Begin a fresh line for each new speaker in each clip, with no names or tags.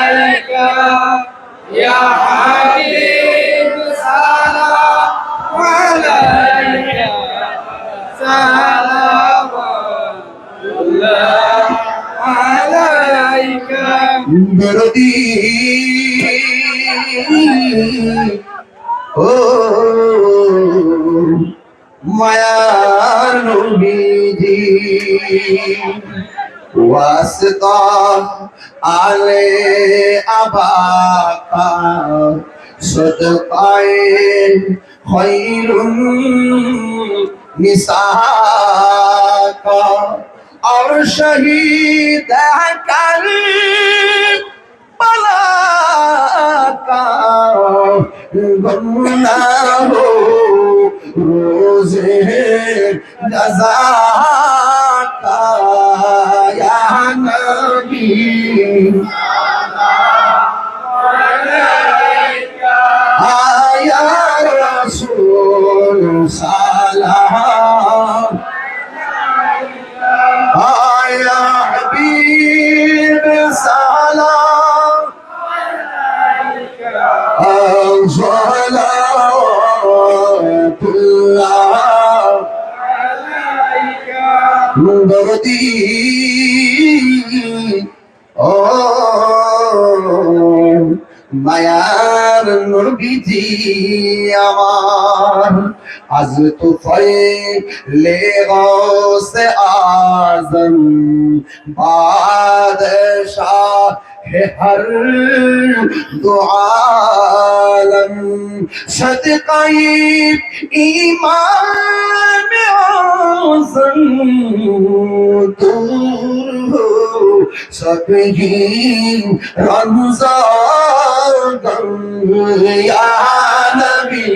আলাইকা ইয়া হাবিব সালাম আলাইকা সালাওয়াতুল্লাহ আলাইকা
দরদি ও মায়ার নবীজি ওয়াসতা আলে আবাকা সদকায়ে খৈরুন নিসাকা और शहीद कर बला का गुना हो रोज़े जज़ा का या नबी आया रसूल सलाम आया हबीब सलाम सलावतुल्लाह दर्दी ओ मायार नबीजी আমার आज तो फैले गौसे आज़म बादशाह है हर दो आलम सदक़ाए ईमान में आज़म दूर हो सभी रमज़ा गम या नबी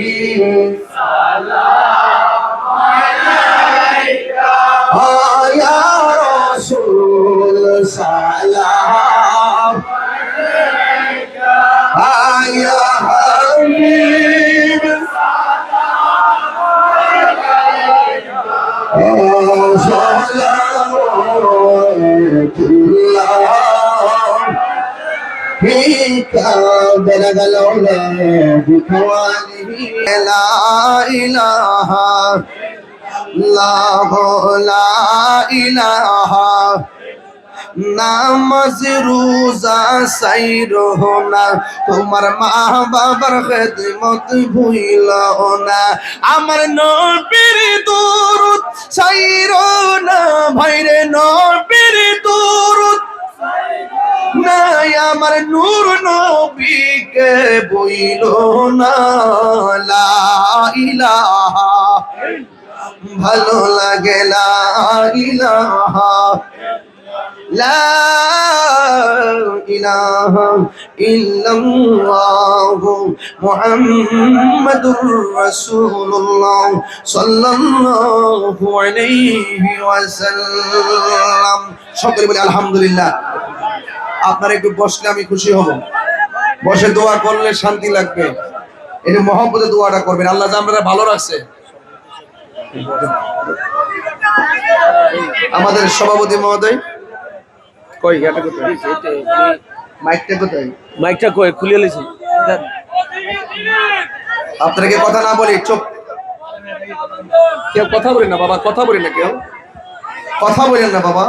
आया रसूल सलाम आया हबीब सलावतुल्लाह فيك بلغ العلا بكواله لا إله الله لا إله নামাজ রোজা সাইর না তোমার মা বাবার খেদমত ভুইলো না আমার নবীর দুরূদ সাইর না ভাইরে নবীর দুরূদ নাই আমার নূর নবীকে বইলো না লা ইলাহা ভালো লাগে লা ইলাহা লা ইলাহা ইল্লাল্লাহ মুহাম্মাদুর রাসূলুল্লাহ সাল্লাল্লাহু আলাইহি ওয়াসাল্লাম সকলে বলি আলহামদুলিল্লাহ। আপনারা একটু বসলে আমি খুশি হব, বসে দোয়া করলে শান্তি লাগবে। এই মহব্বতে দোয়াটা করবেন, আল্লাহ যা আপনারা ভালো রাখছে। আমাদের সভাপতি মহোদয় কই এটা কোথায়, মাইকটা কোথায়,
মাইকটা কই খুলে লিছি।
আপনাকে কথা না বলি চুপ, কেউ কথা বলেন না বাবা, কথা বলেন না, কেউ কথা বলেন না বাবা।